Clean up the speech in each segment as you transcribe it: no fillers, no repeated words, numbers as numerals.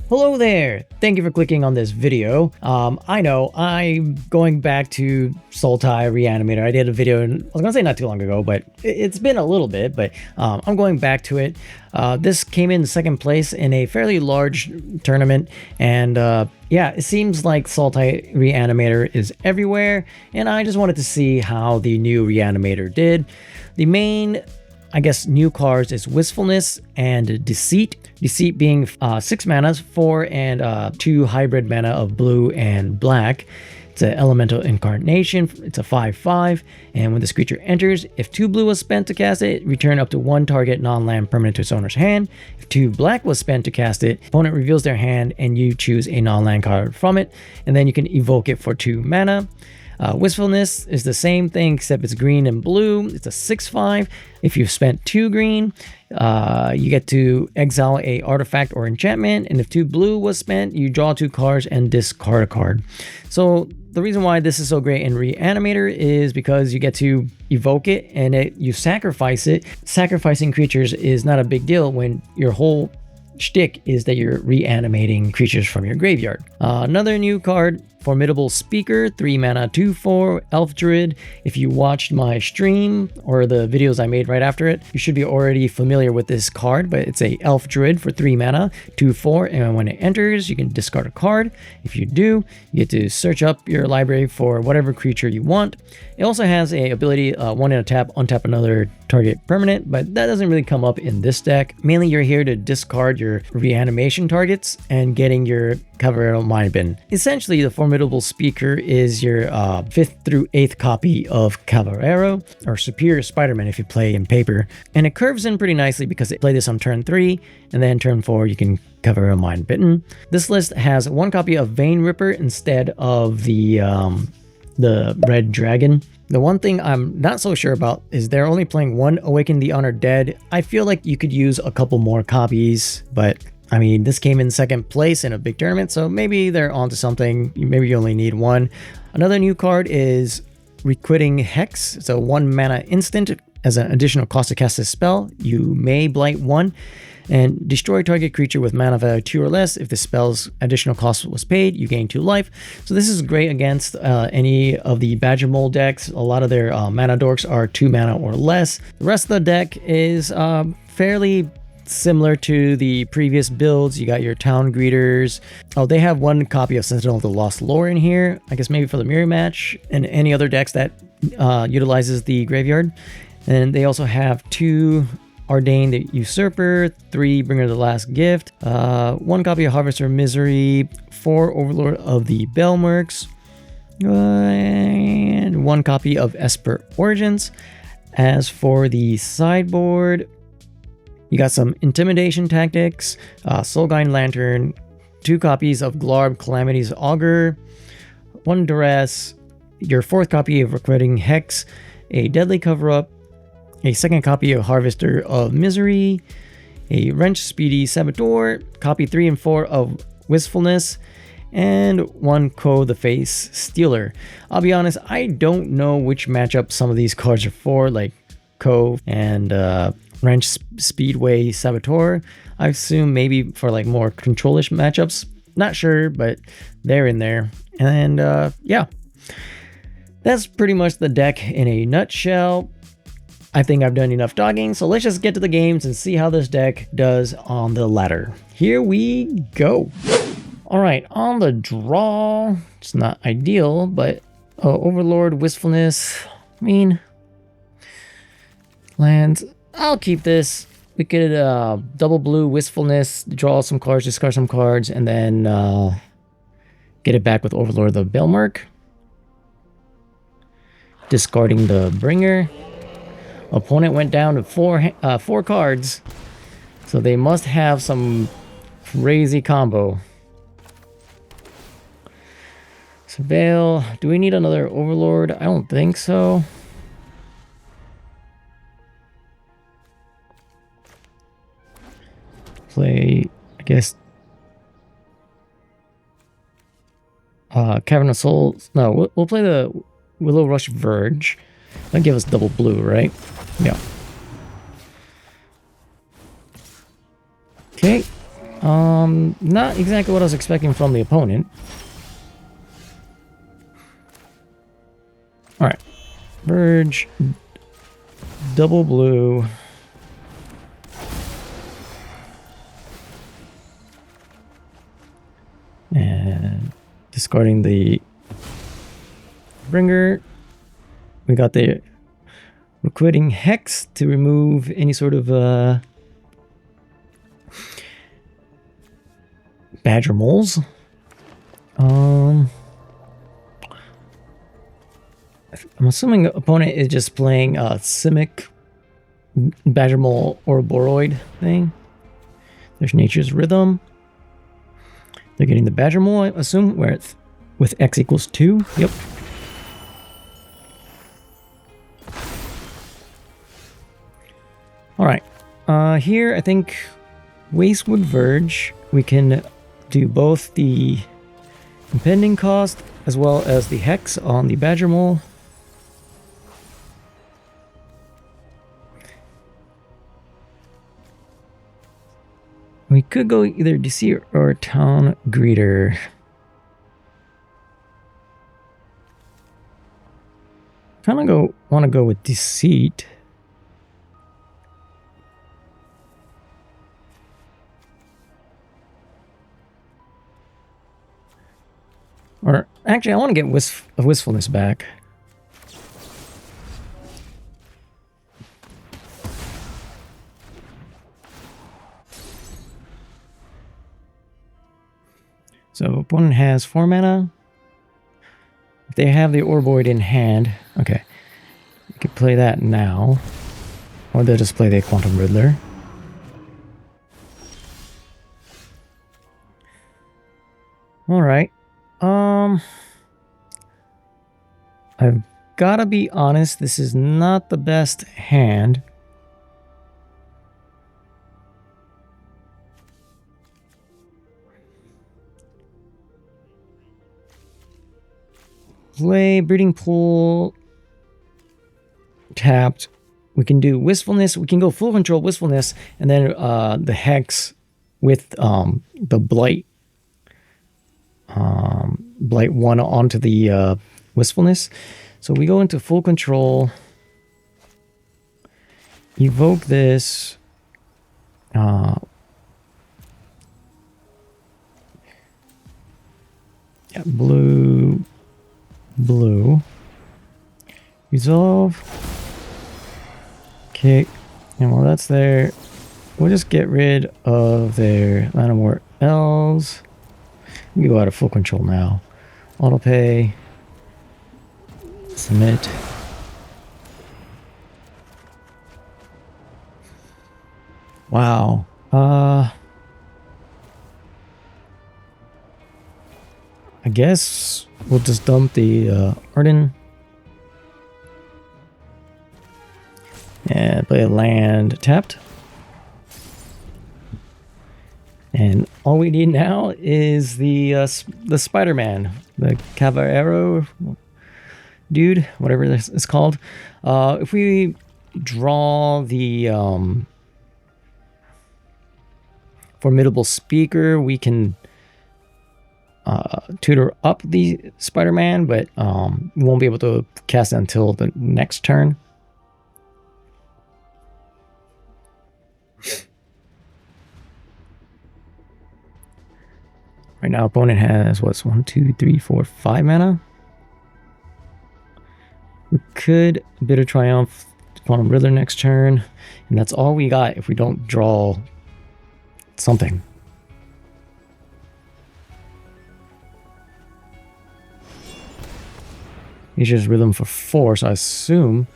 Hello there! Thank you for clicking on this video. I know I'm going back to Sultai Reanimator. I did a video, I was gonna say not too long ago, but it's been a little bit, but I'm going back to it. This came in second place in a fairly large tournament, and yeah, it seems like Sultai Reanimator is everywhere, and I just wanted to see how the new Reanimator did. The main, I guess, new cards is Wistfulness and Deceit. Deceit being 6 manas, 4 and 2 hybrid mana of blue and black. It's an elemental incarnation. It's a 5/5, and when this creature enters, if 2 blue was spent to cast it, return up to 1 target non-land permanent to its owner's hand. If 2 black was spent to cast it, opponent reveals their hand and you choose a non-land card from it, and then you can evoke it for 2 mana. Wistfulness is the same thing except it's green and blue. It's a 6/5. If you've spent 2 green, you get to exile a artifact or enchantment, and if 2 blue was spent, you draw 2 cards and discard a card. So the reason why this is so great in Reanimator is because you get to evoke it and you sacrifice it. Sacrificing creatures is not a big deal when your whole shtick is that you're reanimating creatures from your graveyard. Another new card, Formidable Speaker, 3 mana, 2/4 Elf Druid. If you watched my stream or the videos I made right after it, you should be already familiar with this card, but it's a Elf Druid for 3 mana, 2/4, and when it enters, you can discard a card. If you do, you get to search up your library for whatever creature you want. It also has a ability, 1 in a tap, untap another target permanent, but that doesn't really come up in this deck. Mainly you're here to discard your reanimation targets and getting your Caballero Mind Bin. Essentially, the Formidable Speaker is your 5th through 8th copy of Caballero, or Superior Spider-Man if you play in paper. And it curves in pretty nicely because it play this on turn 3, and then turn 4 you can Caballero Mind Bitten. This list has 1 copy of Vein Ripper instead of the Red Dragon. The one thing I'm not so sure about is they're only playing 1 Awaken the Undead Dead. I feel like you could use a couple more copies, but I mean, this came in second place in a big tournament, so maybe they're onto something. Maybe you only need 1. Another new card is Requiting Hex. It's a 1 mana instant. As an additional cost to cast this spell, you may blight 1 and destroy target creature with mana value 2 or less. If the spell's additional cost was paid, you gain 2 life. So this is great against any of the Badger Mole decks. A lot of their mana dorks are 2 mana or less. The rest of the deck is fairly similar to the previous builds. You got your Town Greeters. Oh, they have 1 copy of Sentinel of the Lost Lore in here. I guess maybe for the mirror match and any other decks that utilizes the graveyard. And they also have 2 Ordained the Usurper, 3 Bringer of the Last Gift, 1 copy of Harvester of Misery, 4 Overlord of the Belmerks, and 1 copy of Esper Origins. As for the sideboard, you got some Intimidation Tactics, Soulguide Lantern, 2 copies of Glarb Calamity's Augur, 1 Duress, your 4th copy of Requiting Hex, a Deadly Cover-Up, a 2nd copy of Harvester of Misery, a Wrench Speedy Saboteur, copy 3 and 4 of Wistfulness, and 1 Ko the Face Stealer. I'll be honest, I don't know which matchup some of these cards are for, like Ko and Wrench Speedway Saboteur. I assume maybe for like more control-ish matchups. Not sure, but they're in there. And yeah, that's pretty much the deck in a nutshell. I think I've done enough talking, so let's just get to the games and see how this deck does on the ladder. Here we go. All right, on the draw, it's not ideal, but Overlord, Wistfulness, I mean, lands. I'll keep this. We could double blue Wistfulness, draw some cards, discard some cards, and then get it back with Overlord of the Belmerk. Discarding the Bringer. Opponent went down to 4 cards, so they must have some crazy combo. Surveil. Do we need another Overlord? I don't think so. Play, I guess, Cavern of Souls. No, we'll play the Willow Rush Verge. That'll give us double blue, right? Yeah. Okay. Not exactly what I was expecting from the opponent. All right, Verge, double blue. And discarding the Bringer. We got the Requiting Hex to remove any sort of Badger Moles. I'm assuming the opponent is just playing a Simic Badger Mole Ouroboros thing. There's Nature's Rhythm. They're getting the Badger Mole, I assume, where it's with X equals 2. Yep. Alright. Here, I think Wastewood Verge, we can do both the impending cost as well as the Hex on the Badger Mole. We could go either Deceit or Town Greeter. Want to go with Deceit. Or actually, I want to get Wistfulness back. So opponent has 4 mana. If they have the Ouroboros in hand, okay, you could play that now, or they'll just play the Quantum Riddler. All right. I've gotta be honest. This is not the best hand. Play Breeding Pool, tapped. We can do Wistfulness. We can go full control Wistfulness, and then the Hex with the Blight. Blight 1 onto the Wistfulness. So we go into full control. Evoke this. Yeah, blue. Resolve. Okay. And while that's there, we'll just get rid of their Lanamore Elves. We can go out of full control now. Auto pay. Submit. Wow. I guess we'll just dump the Arden. And play a land tapped. And all we need now is the Spider-Man, the Caballero dude, whatever this is called. If we draw the Formidable Speaker, we can tutor up the Spider-Man, but we won't be able to cast it until the next turn. Right now, opponent has what's 1, 2, 3, 4, 5 mana. We could Bitter Triumph Quantum Riddler next turn, and that's all we got if we don't draw something. Nature's Rhythm for 4, so I assume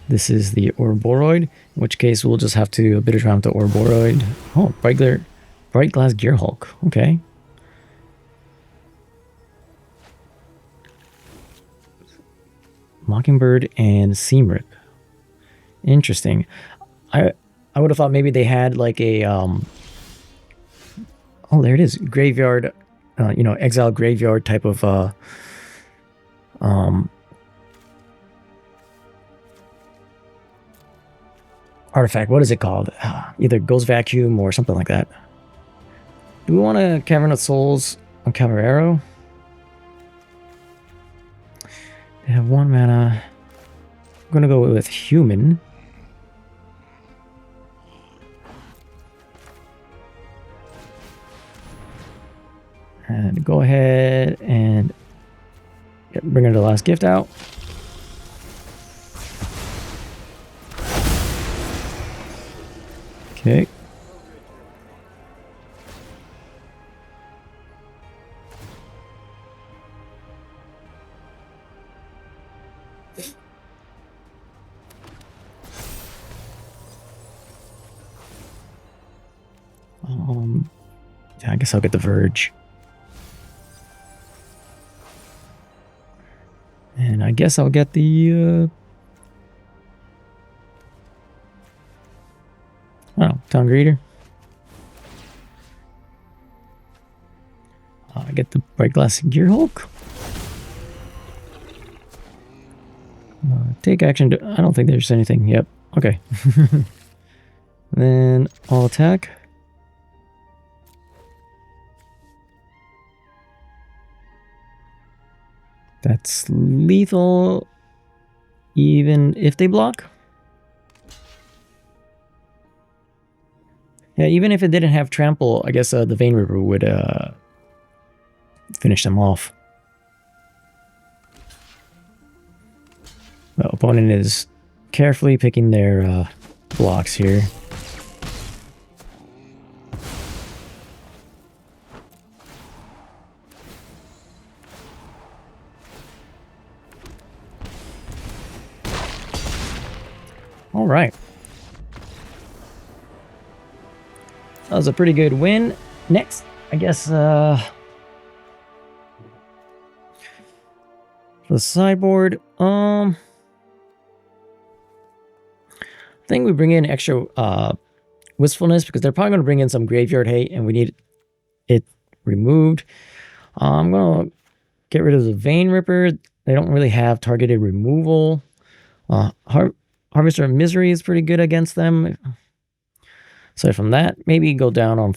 this is the Ouroboros, in which case we'll just have to Bitter Triumph the Ouroboros. Oh, Bright Glass Gearhulk. Okay. Mockingbird and Seamrip. Interesting. I would have thought maybe they had like a oh, there it is, graveyard, you know, exile graveyard type of artifact. What is it called? Either Ghost Vacuum or something like that. Do we want a Cavern of Souls on Cavalero? They have 1 mana. I'm gonna go with Human. And go ahead and bring the last gift out. Okay. Yeah, I guess I'll get the Verge. And I guess I'll get the Town Greeter. I get the Bright Glass Gearhulk. Take action. I don't think there's anything. Yep. Okay. Then I'll attack. That's lethal, even if they block. Yeah, even if it didn't have trample, I guess the Vein Ripper would finish them off. The opponent is carefully picking their blocks here. All right. That was a pretty good win. Next, I guess, for the sideboard, I think we bring in extra Wistfulness because they're probably going to bring in some graveyard hate and we need it removed. I'm going to get rid of the Vein Ripper. They don't really have targeted removal. Harvester of Misery is pretty good against them. Aside from that, maybe go down on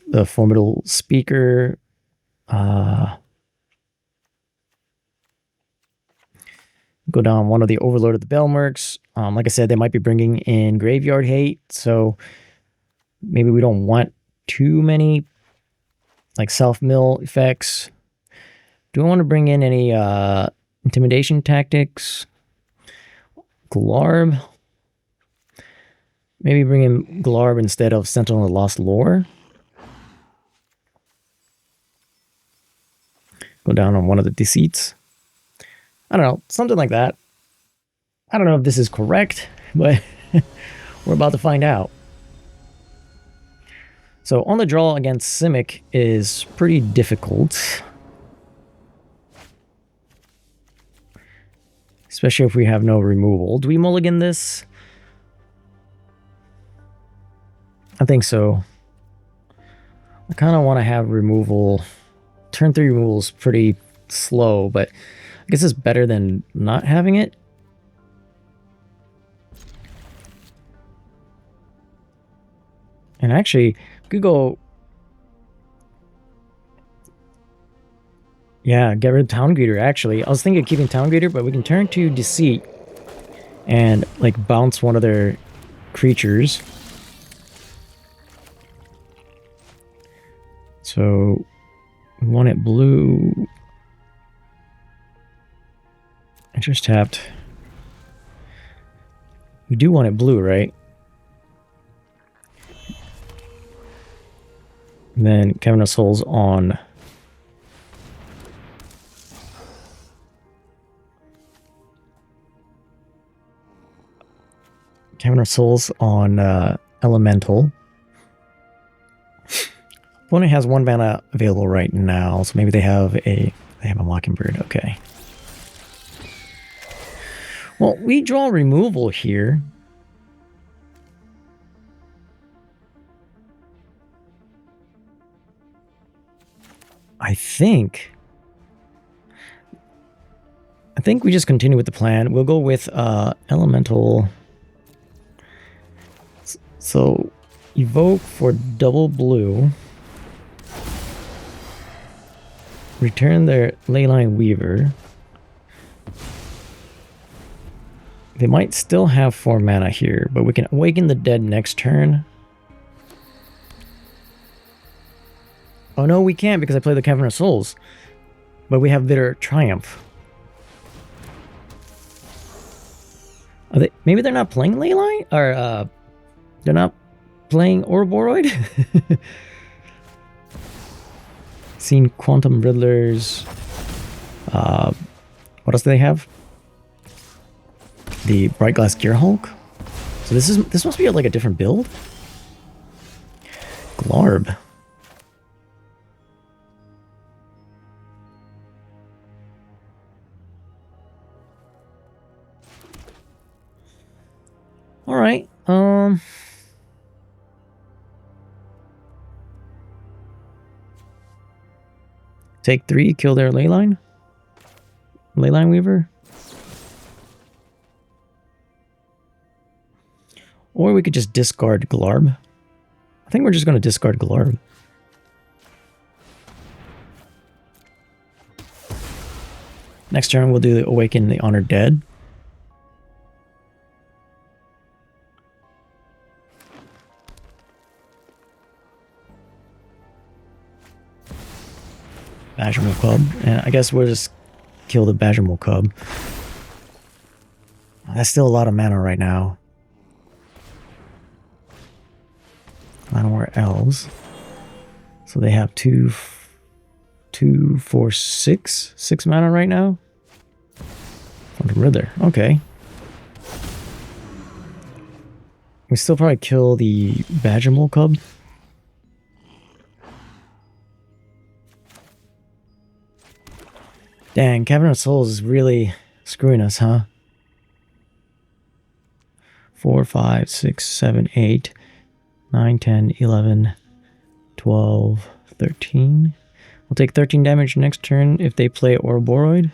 the Formidable Speaker. Go down one of the Overlord of the Belmerks. Like I said, they might be bringing in Graveyard Hate, so maybe we don't want too many like self-mill effects. Do I want to bring in any intimidation tactics? Glarb. Maybe bring in Glarb instead of Sentinel of the Lost Lore. Go down on one of the Deceits. I don't know, something like that. I don't know if this is correct, but we're about to find out. So on the draw against Simic is pretty difficult. Especially if we have no removal. Do we mulligan this? I think so. I kind of want to have removal. Turn 3 removal is pretty slow, but I guess it's better than not having it. And actually, we could go... Yeah, get rid of Town Greeter, actually. I was thinking of keeping Town Greeter, but we can turn to Deceit and, like, bounce one of their creatures. So, we want it blue. I just tapped. We do want it blue, right? And then Cavern of Souls on... Cavern of Souls on Elemental. Opponent has 1 mana available right now, so maybe they have a Mockingbird. Okay. Well, we draw removal here. I think we just continue with the plan. We'll go with Elemental. So evoke for double blue. return their Leyline Weaver. They might still have 4 mana here, but we can awaken the dead next turn. Oh no, we can't because I played the Cavern of Souls. But we have Bitter Triumph. Are they, maybe they're not playing Leyline? Or, they're not playing Ouroboros? Seen Quantum Riddlers. What else do they have? The Bright Glass Gearhulk. So this must be like a different build. Glarb. All right. Take 3, kill their Leyline Weaver. Or we could just discard Glarb. I think we're just going to discard Glarb. Next turn we'll do Awaken the Honored Dead. Badgermole Cub. And I guess we'll just kill the Badgermole Cub. That's still a lot of mana right now. I don't know where elves. So they have 2, 4, 6. 6 mana right now. Riddler. Okay. We still probably kill the Badgermole Cub. Dang, Cavern of Souls is really screwing us, huh? 4, 5, 6, 7, 8, 9, 10, 11, 12, 13. We'll take 13 damage next turn if they play Ouroboros.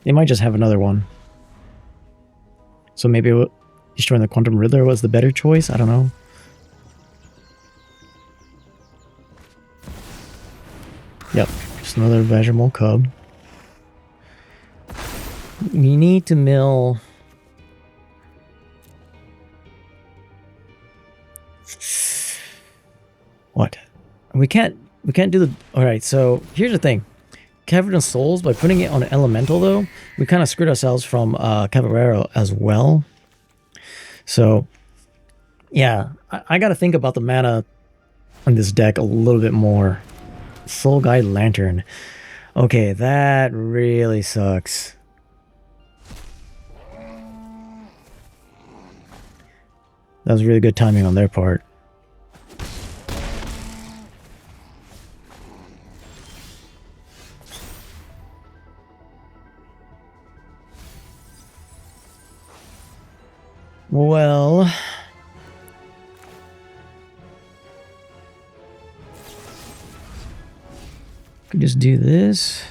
They might just have another one. So maybe destroying the Quantum Riddler was the better choice? I don't know. Yep, just another Badgermole Cub. We need to mill... What? We can't do the... Alright, so here's the thing. Cavern of Souls, by putting it on Elemental though, we kind of screwed ourselves from Cavalero as well. So, yeah, I got to think about the mana on this deck a little bit more. Soul Guide Lantern. Okay, that really sucks. That was really good timing on their part. Well, could just do this.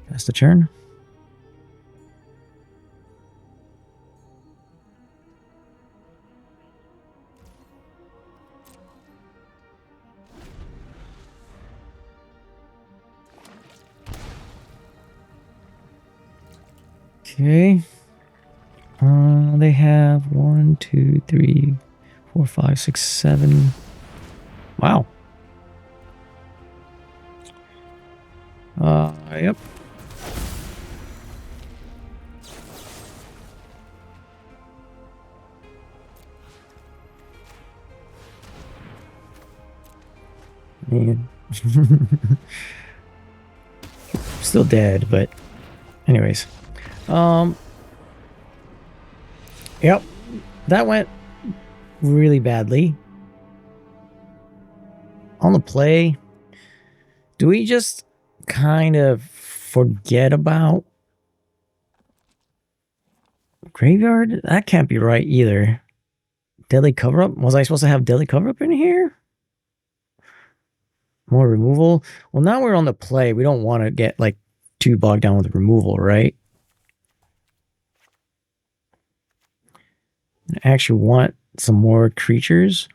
That's the turn. Okay. They have 1, 2, 3, 4, 5, 6, 7. Wow. Yep. Man. Still dead, but anyways. Yep, that went really badly. On the play, do we just kind of forget about Graveyard? That can't be right either. Deadly cover-up? Was I supposed to have deadly cover-up in here? More removal? Well, now we're on the play. We don't want to get, like, too bogged down with removal, right? I actually want some more creatures.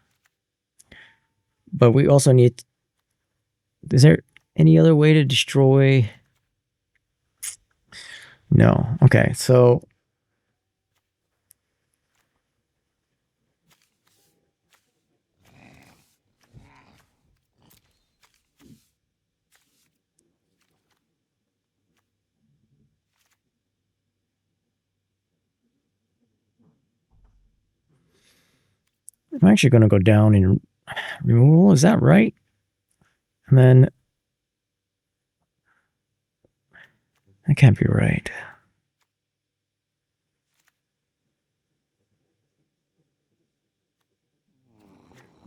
But we also need... Is there any other way to destroy... No. Okay, so... I'm actually going to go down in removal. Is that right? And then... That can't be right.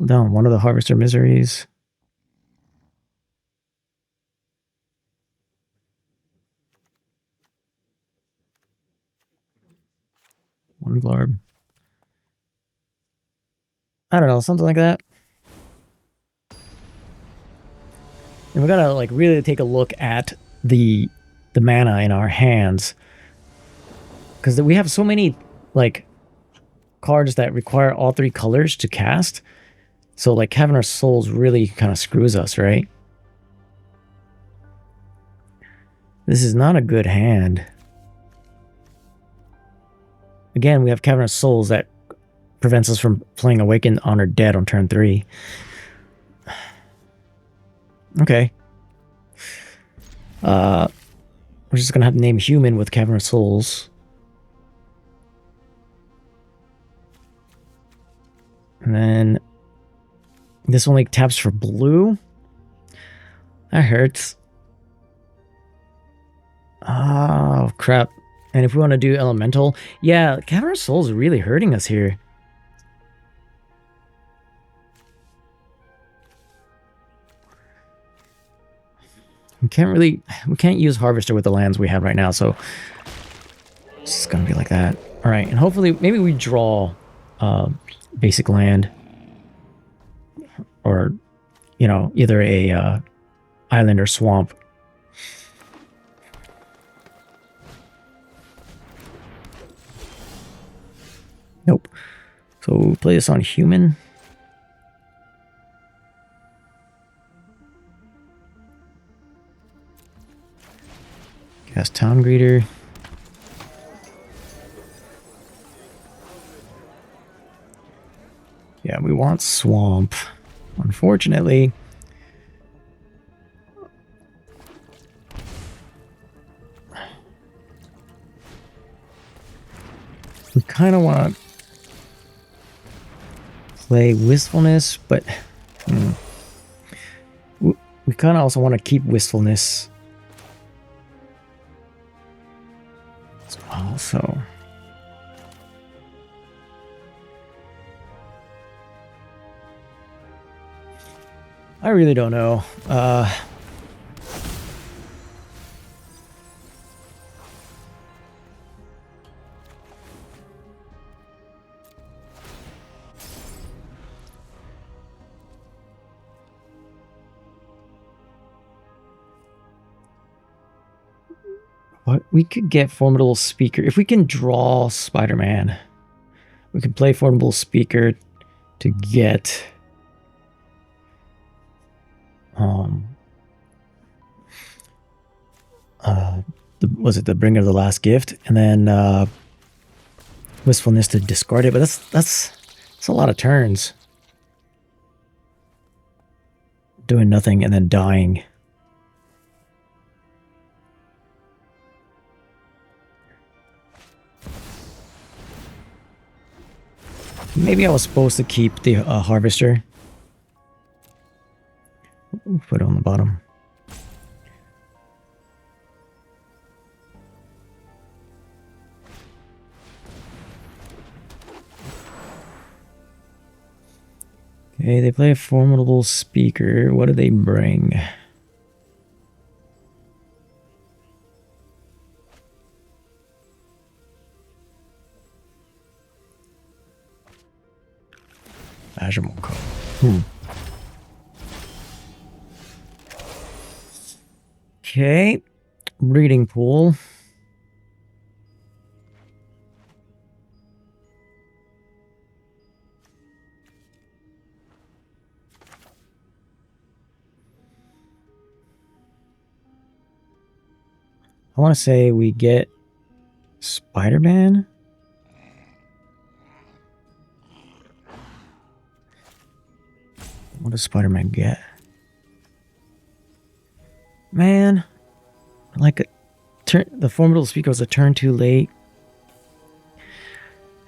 Down one of the Harvester Miseries. One Glarb. I don't know, something like that. And we gotta like really take a look at the mana in our hands, because we have so many like cards that require all three colors to cast. So like Cavernous Souls really kind of screws us, right? This is not a good hand. Again, we have Cavernous Souls that prevents us from playing Awakened Honored Dead on turn 3. Okay. We're just gonna have to name Human with Cavernous Souls. And then this only taps for blue. That hurts. Oh, crap. And if we want to do Elemental, yeah, Cavernous Souls is really hurting us here. We can't use Harvester with the lands we have right now, so it's just gonna be like that. All right, and hopefully, maybe we draw basic land, or you know, either a island or swamp. Nope. So play this on Human. Cast Town Greeter. Yeah, we want Swamp. Unfortunately. We kind of want to play Wistfulness, but we kind of also want to keep Wistfulness as well, so... I really don't know. What we could get Formidable Speaker. If we can draw Spider-Man, we could play Formidable Speaker to get was it the Bringer of the Last Gift, and then Wistfulness to discard it, but that's a lot of turns. Doing nothing and then dying. Maybe I was supposed to keep the Harvester. Put it on the bottom. Okay, they play a Formidable Speaker. What do they bring? Badger Cub. Okay. Breeding pool. I want to say we get Spider-Man. What does Spider-Man get? Man, like the Formidable Speaker was a turn too late.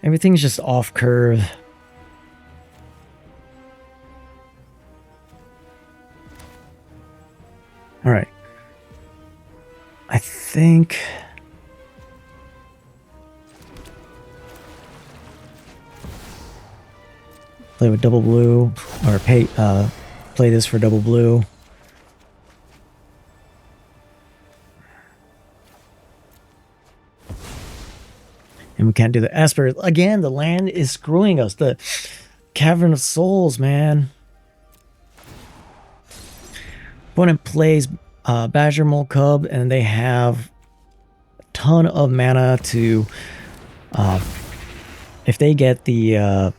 Everything's just off curve. All right. I think play with double blue, or play this for double blue. And we can't do the Esper. Again, the land is screwing us. The Cavern of Souls, man. Opponent plays Badger Mole Cub, and they have a ton of mana to... if they get the...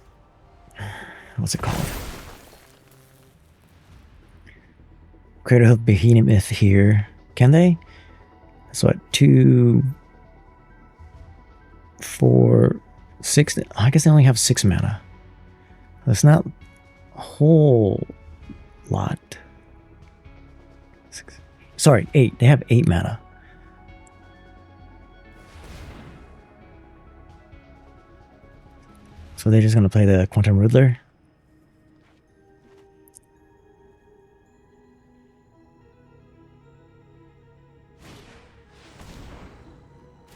what's it called? Crater of Behemoth here. Can they? That's what, 2... 4, 6. I guess they only have 6 mana. That's not a whole lot. 6. Sorry, 8. They have 8 mana. So they're just going to play the Quantum Riddler.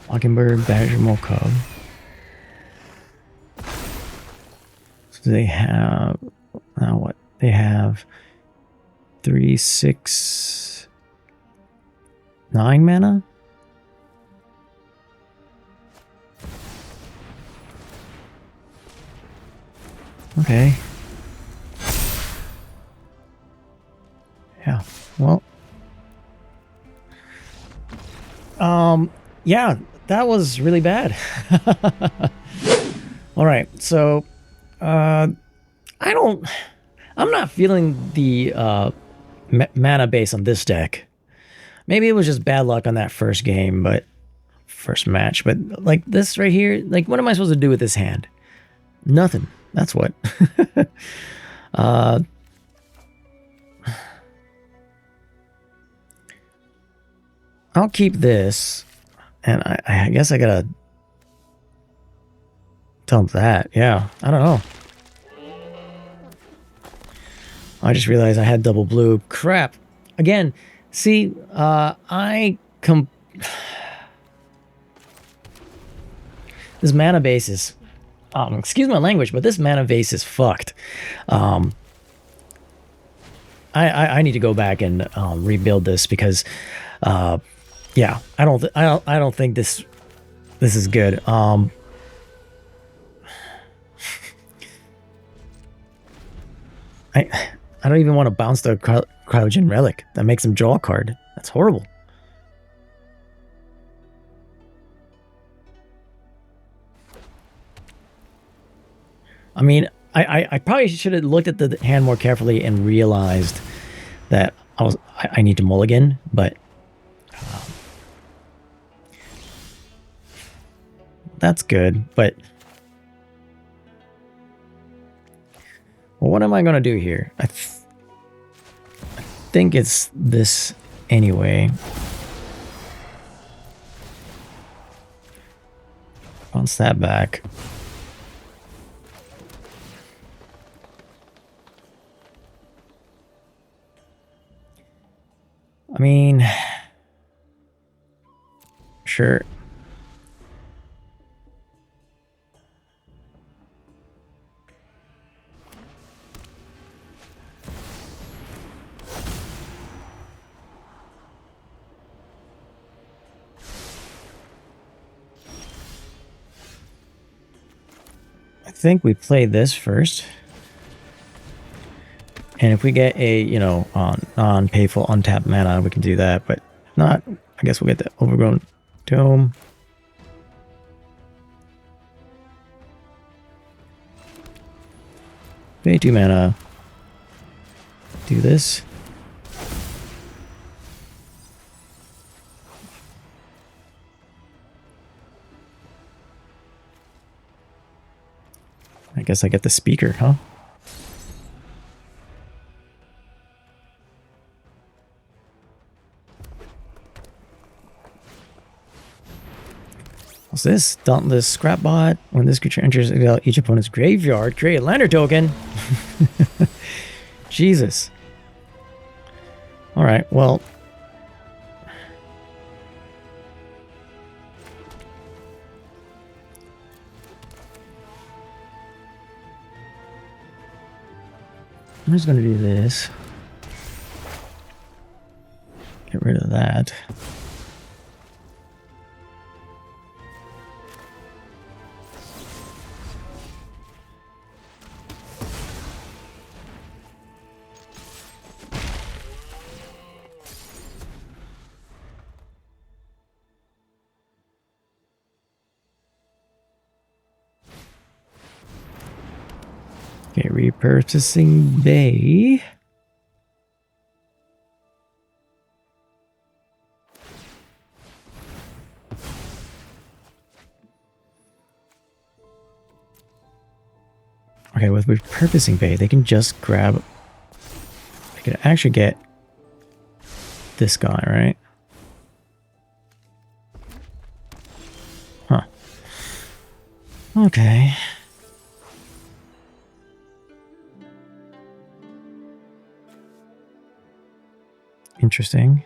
Mockingbird, Badger, Mole Cub. So they have... Now what? They have 3, 6, 9 mana? Okay. Yeah, well... yeah, that was really bad. All right, so I'm not feeling the mana base on this deck. Maybe it was just bad luck on that first game, but first match. But like this right here, like what am I supposed to do with this hand? Nothing. That's what. I'll keep this. And I guess I gotta dump that. Yeah, I don't know. I just realized I had double blue. Crap. Again, see, this mana base is... excuse my language, but this mana base is fucked. I need to go back and rebuild this because... yeah, I don't think this is good. I don't even want to bounce the Cryogen Relic. That makes him draw a card. That's horrible. I mean, I probably should have looked at the hand more carefully and realized that I need to mulligan, but that's good. But well, what am I gonna do here? I think it's this anyway. Bounce that back. I mean, sure. I think we play this first. And if we get a, you know, on payful untapped mana, we can do that. But if not, I guess we'll get the Overgrown Tome. Pay 2 mana. Do this. I guess I get the speaker, huh? What's this? Dauntless Scrapbot. When this creature enters each opponent's graveyard, create a lander token. Jesus. Alright, well. I'm just going to do this. Get rid of that. Okay, repurposing Bay. Okay, with repurposing Bay, they can just grab... They can actually get this guy, right? Huh. Okay. Interesting.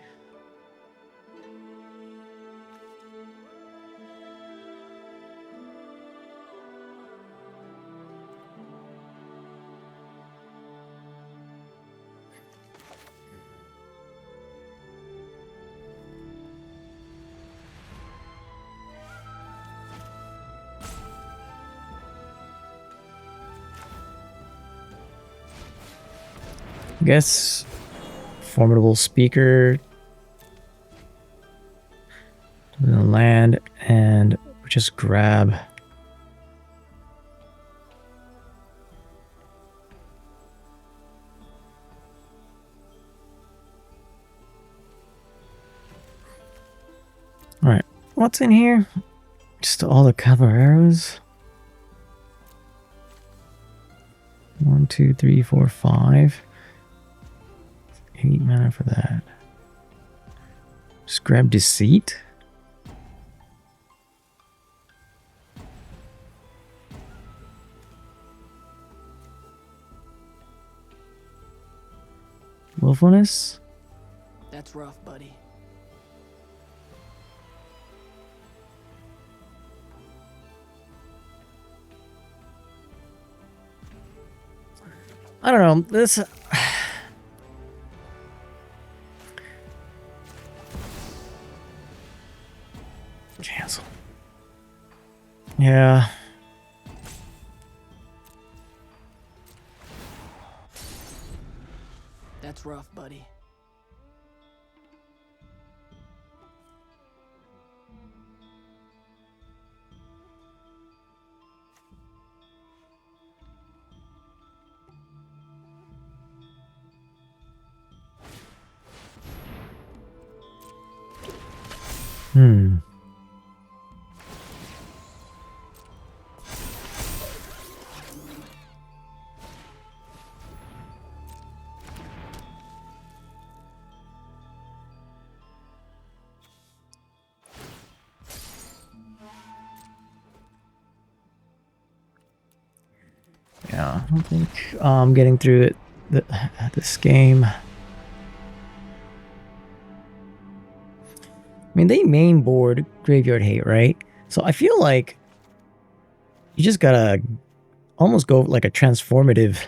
I guess Formidable Speaker, land, and just grab all right, what's in here? Just all the caballeros. 1, 2, 3, 4, 5. 8 mana for that. Just grab Deceit. Wistfulness. That's rough, buddy. I don't know. This. Cancel. Yeah. That's rough, buddy. Yeah, I don't think getting through it this game. I mean, they main board Graveyard Hate, right? So I feel like you just gotta almost go like a transformative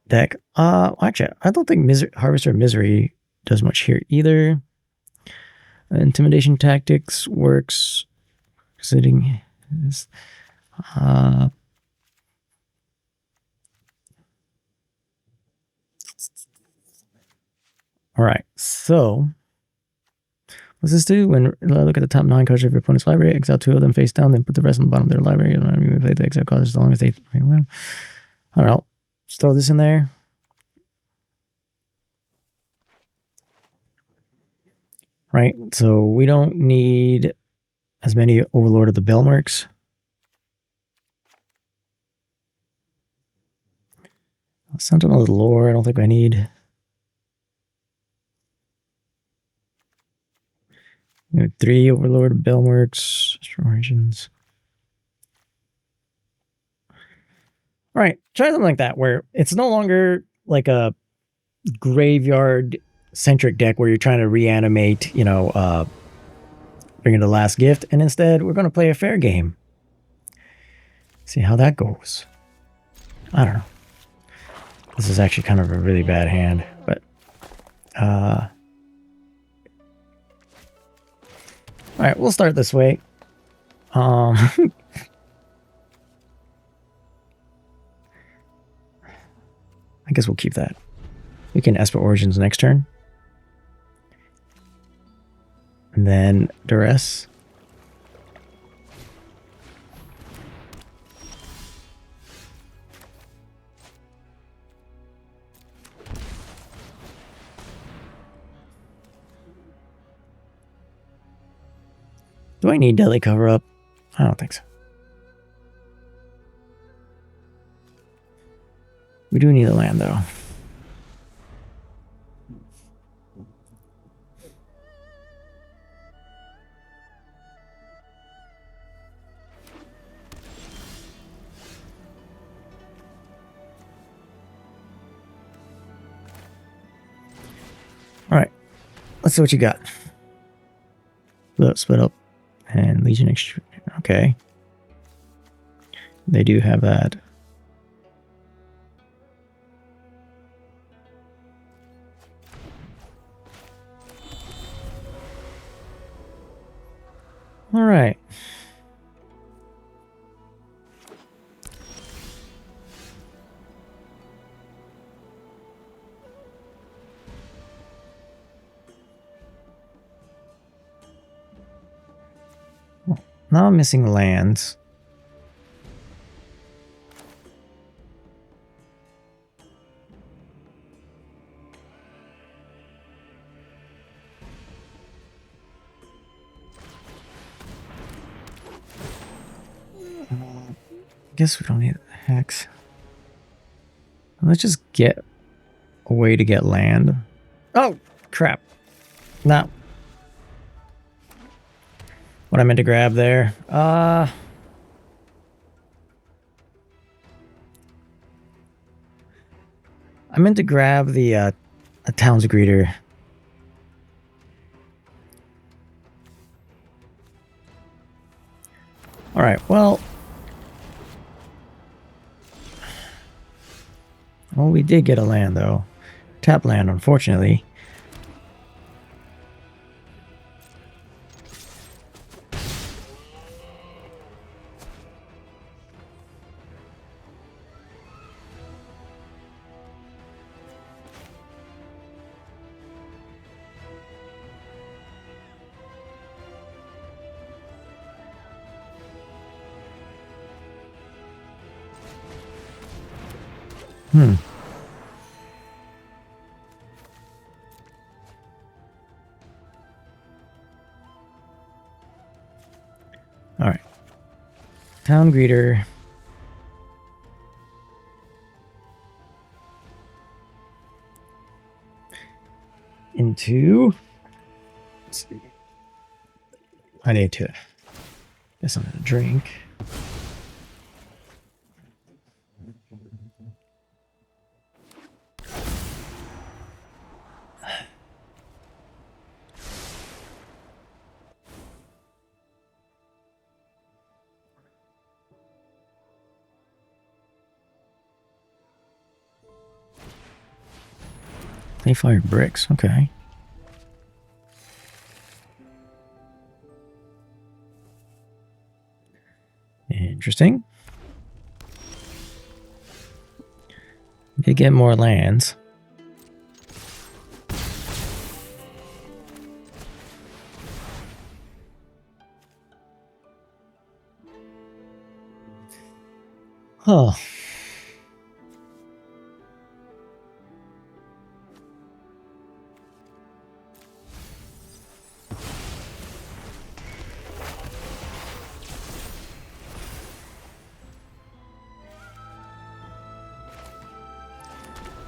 deck. Actually, I don't think Harvester of Misery does much here either. Intimidation Tactics works. Sitting is All right, so what's this do? When look at the top 9 cards of your opponent's library, exile 2 of them face down, then put the rest on the bottom of their library. You don't even play the exile cards as long as they win. All right, let's throw this in there. Right, so we don't need as many Overlord of the Belmerks. Sentinel of the Lore, I don't think I need. 3 Overlord of Belmerks, Restorations. All right, try something like that where it's no longer like a graveyard-centric deck where you're trying to reanimate, bring in the last gift, and instead we're going to play a fair game. See how that goes. I don't know. This is actually kind of a really bad hand, but all right, we'll start this way. I guess we'll keep that. We can Esper Origins next turn. And then Duress. Do I need Deadly Cover Up? I don't think so. We do need a land, though. All right, let's see what you got. Split up, and Legion Extrude. Okay, they do have that. All right. Now I'm missing lands. Guess we don't need a hex. Let's just get a way to get land. Oh, crap. No. What I meant to grab there. I meant to grab the a Town's Greeter. All right, well, we did get a land though. Tap land, unfortunately. All right. Town Greeter. Into. Let's see. I need to get something to drink. They fired bricks, okay. Interesting. Did get more lands. Huh.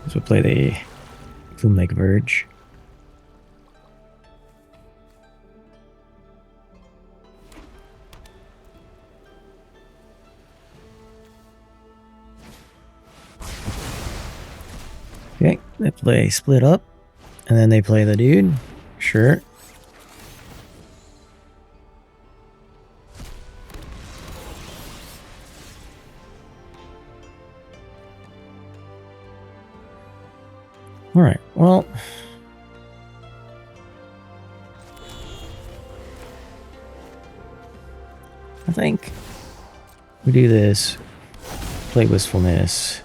So play the Bloom Lake Verge. Okay, they play Split Up, and then they play the dude. Sure. All right, well. I think we do this. Play Wistfulness.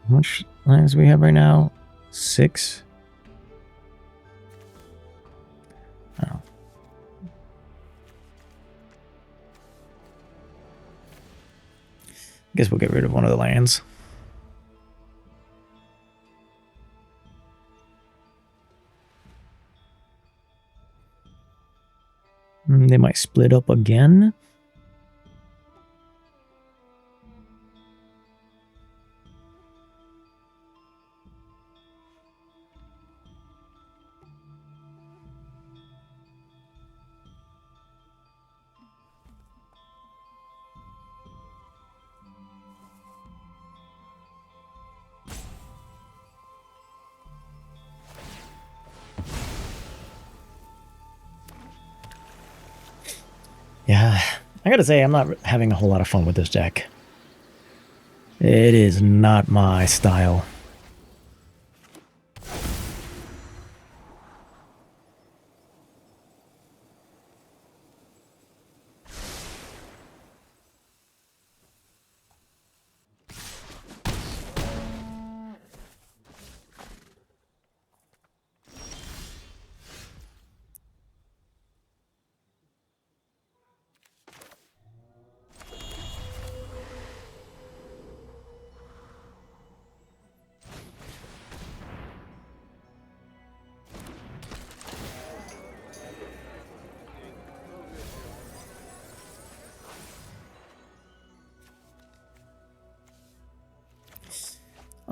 How much lands do we have right now? 6. Oh. Guess we'll get rid of one of the lands. They might split up again. Yeah, I gotta say, I'm not having a whole lot of fun with this deck. It is not my style.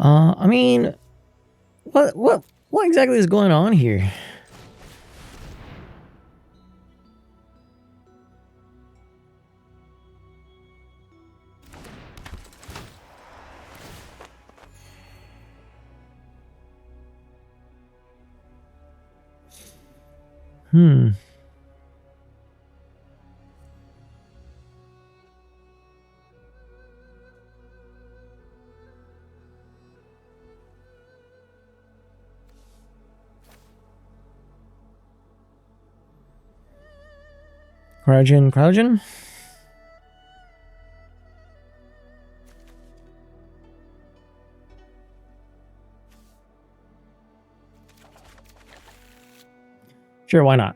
I mean, what exactly is going on here? Cryogen? Sure, why not?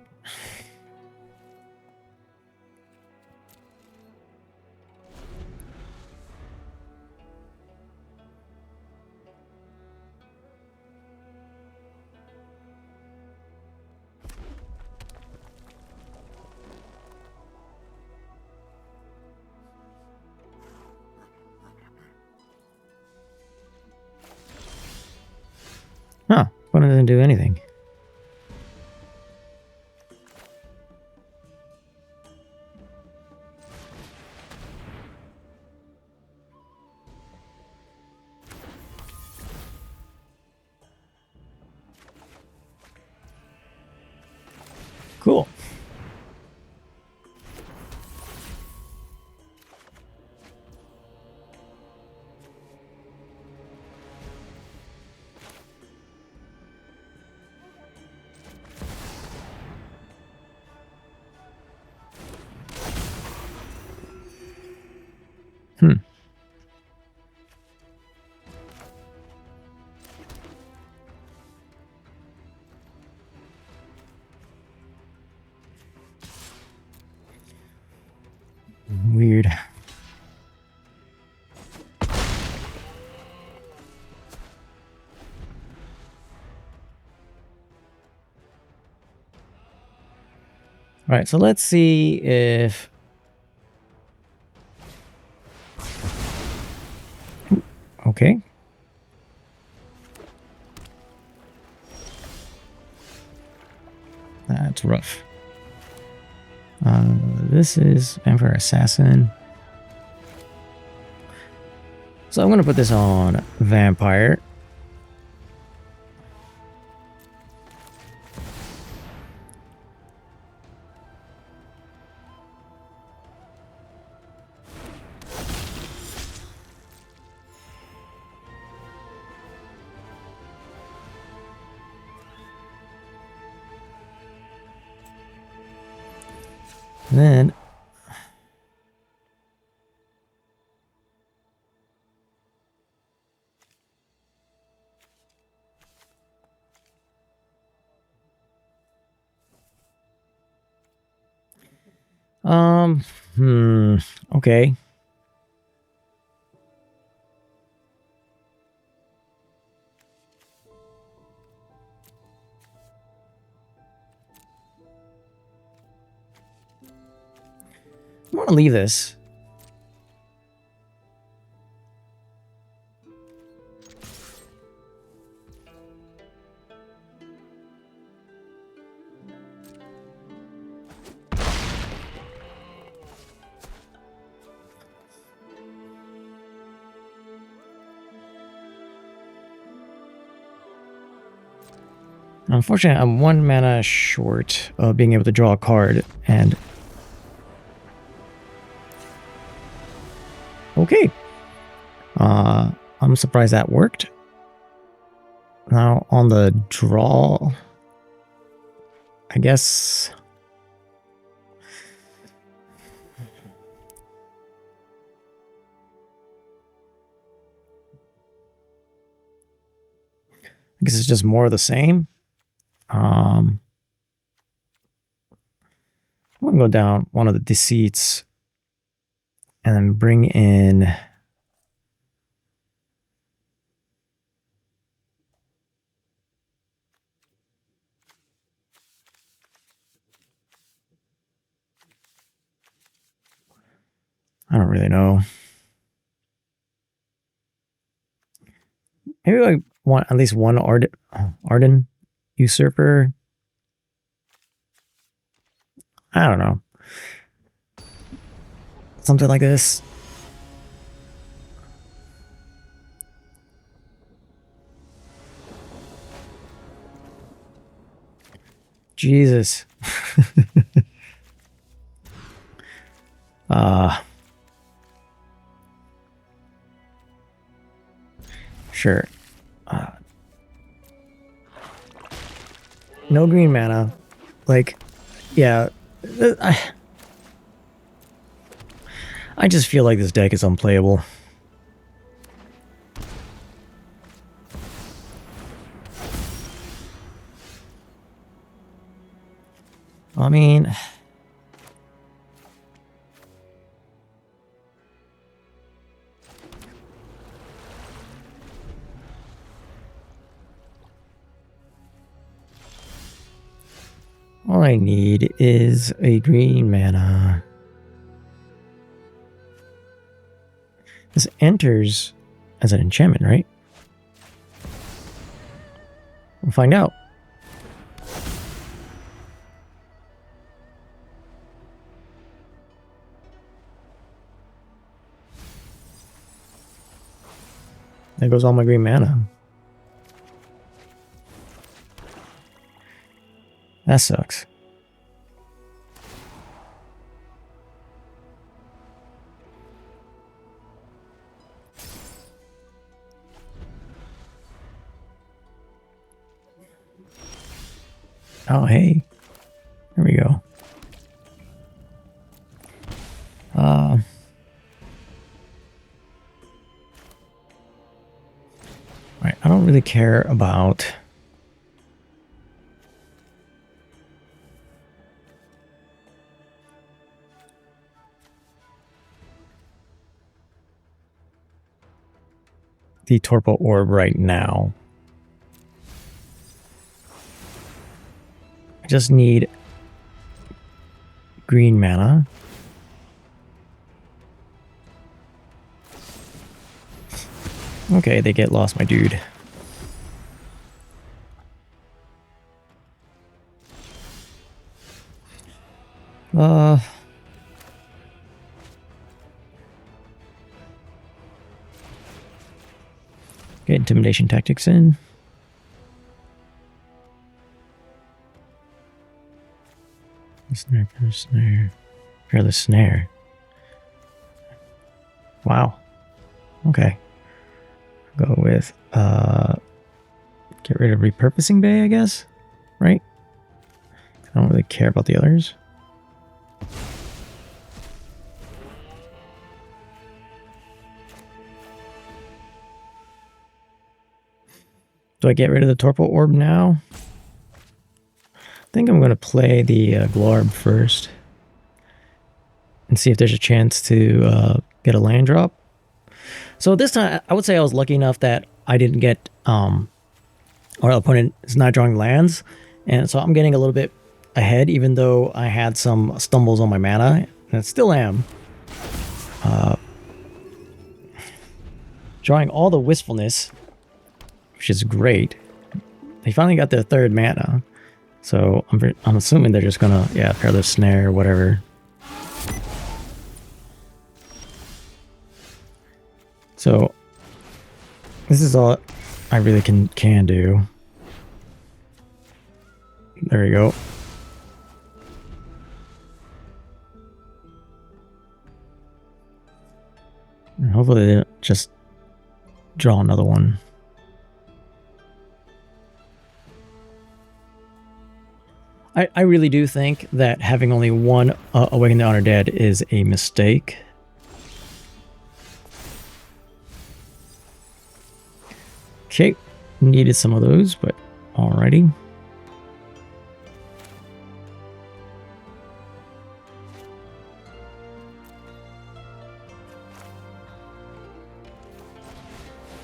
Huh, why didn't it do anything? Cool. Weird. All right, so let's see if... Okay. That's rough. This is Vampire Assassin. So I'm going to put this on Vampire. Then okay. I'm gonna leave this. Unfortunately, I'm 1 mana short of being able to draw a card, and... Okay. I'm surprised that worked. Now, on the draw... I guess... I guess it's just more of the same. I'm gonna go down one of the Deceits and then bring in... I don't really know. Maybe I want at least one Arden Usurper. I don't know. Something like this. Jesus. Sure. No green mana. Like, yeah. I just feel like this deck is unplayable. I mean... all I need is a green mana. This enters as an enchantment, right? We'll find out. There goes all my green mana. That sucks. Oh, hey. There we go. Right, I don't really care about... the Torpo Orb right now. I just need green mana. Okay, they get lost, my dude. Get intimidation tactics in. Snare, snare, fearless snare. Wow. Okay. Go with get rid of repurposing bay, I guess. Right? I don't really care about the others. Do I get rid of the Torpo Orb now? I think I'm going to play the Glorb first and see if there's a chance to get a land drop. So this time, I would say I was lucky enough that I didn't get, or the opponent is not drawing lands, and so I'm getting a little bit ahead, even though I had some stumbles on my mana, and I still am. Drawing all the Wistfulness, which is great. They finally got their third mana. So I'm assuming they're just gonna, yeah, pair the snare or whatever. So this is all I really can do. There we go. And hopefully they don't just draw another one. I really do think that having only one Awaken the Honored Dead is a mistake. Okay, needed some of those, but alrighty.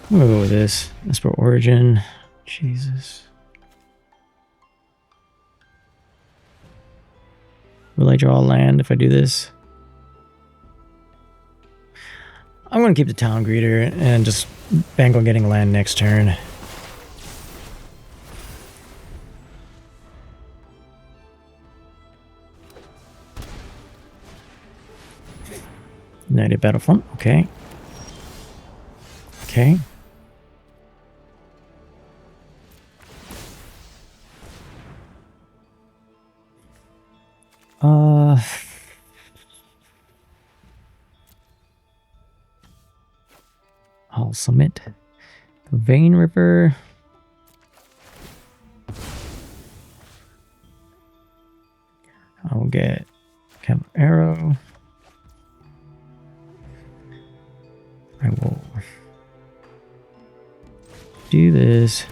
I'm gonna go with this. That's for Origin. Jesus. Will I draw a land if I do this? I'm going to keep the Town Greeter and just bank on getting land next turn. United Battlefront, okay. Okay. I'll submit the Vein River. I'll get Camp Arrow. I will do this.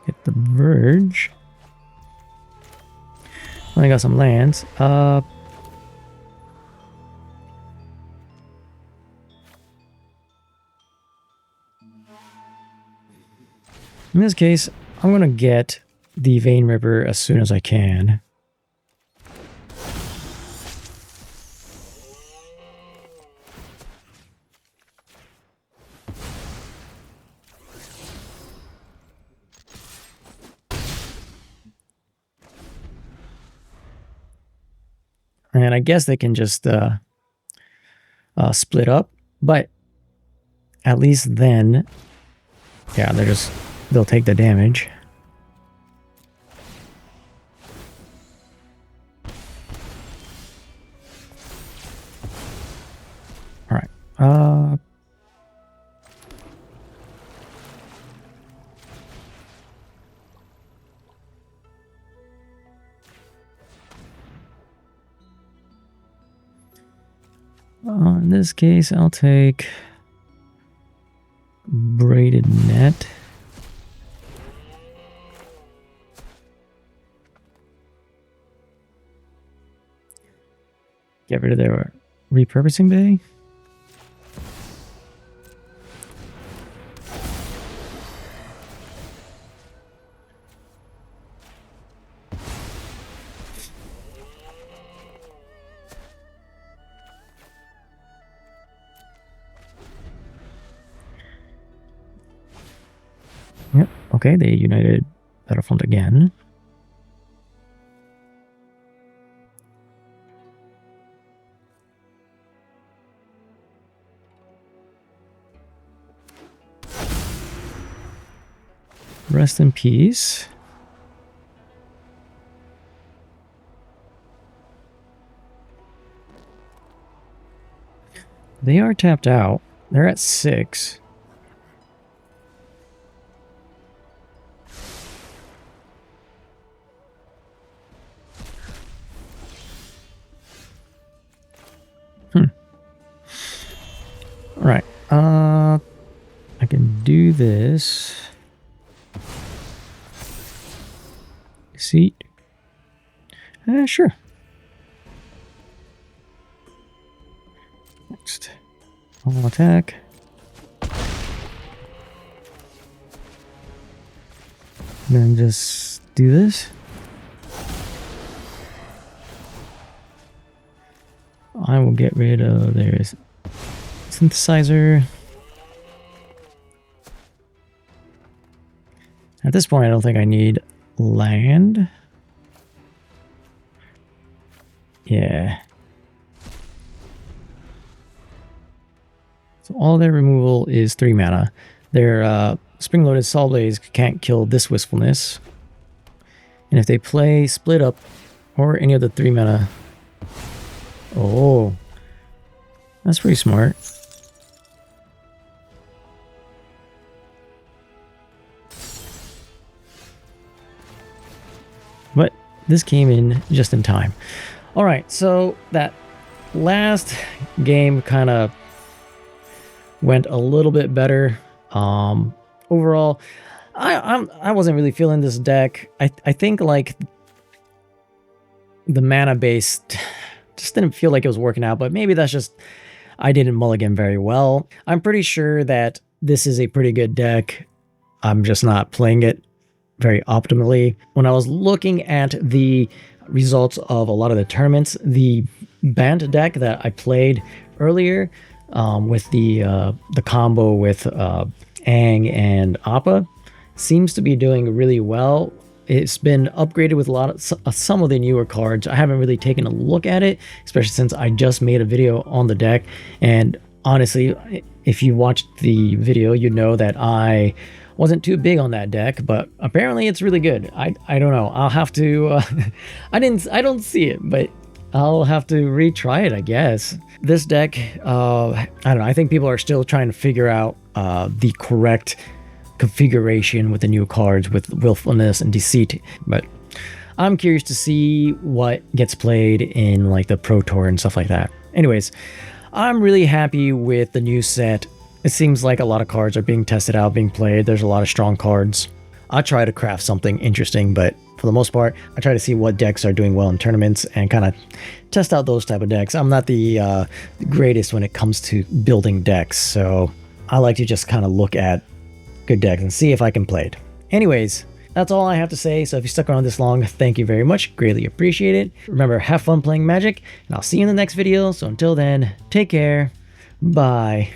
Get the Verge. I got some lands. In this case, I'm going to get the Vein River as soon as I can. And I guess they can just split up, but at least then, yeah, they'll take the damage. All right. In this case, I'll take Braided Net. Get rid of their repurposing bay. Yep, okay, they united Battlefront again. Rest in peace. They are tapped out. They're at 6. Alright. I can do this. Deceit. Sure. Next. All attack. And then just do this. I will get rid of their synthesizer. At this point, I don't think I need land. Yeah. So all their removal is 3 mana. Their spring-loaded Sol Blaze can't kill this Wistfulness. And if they play Split Up or any of the 3 mana... Oh. That's pretty smart. But this came in just in time. All right, so that last game kind of went a little bit better. Overall, I wasn't really feeling this deck. I think like the mana base just didn't feel like it was working out, but maybe that's just I didn't mulligan very well. I'm pretty sure that this is a pretty good deck. I'm just not playing it very optimally. When I was looking at the results of a lot of the tournaments, the banned deck that I played earlier with the combo with Aang and Appa seems to be doing really well. It's been upgraded with a lot of some of the newer cards. I haven't really taken a look at it, especially since I just made a video on the deck. And honestly, if you watched the video, you know that I wasn't too big on that deck, but apparently it's really good. I don't know. I'll have to. I don't see it, but I'll have to retry it, I guess. This deck, I don't know. I think people are still trying to figure out the correct configuration with the new cards with Willfulness and Deceit, but I'm curious to see what gets played in like the Pro Tour and stuff like that. Anyways, I'm really happy with the new set. It seems like a lot of cards are being tested out, being played. There's a lot of strong cards. I try to craft something interesting, but for the most part, I try to see what decks are doing well in tournaments and kind of test out those type of decks. I'm not the greatest when it comes to building decks, so I like to just kind of look at good decks and see if I can play it. Anyways, that's all I have to say. So if you stuck around this long, thank you very much. Greatly appreciate it. Remember, have fun playing Magic, and I'll see you in the next video. So until then, take care. Bye.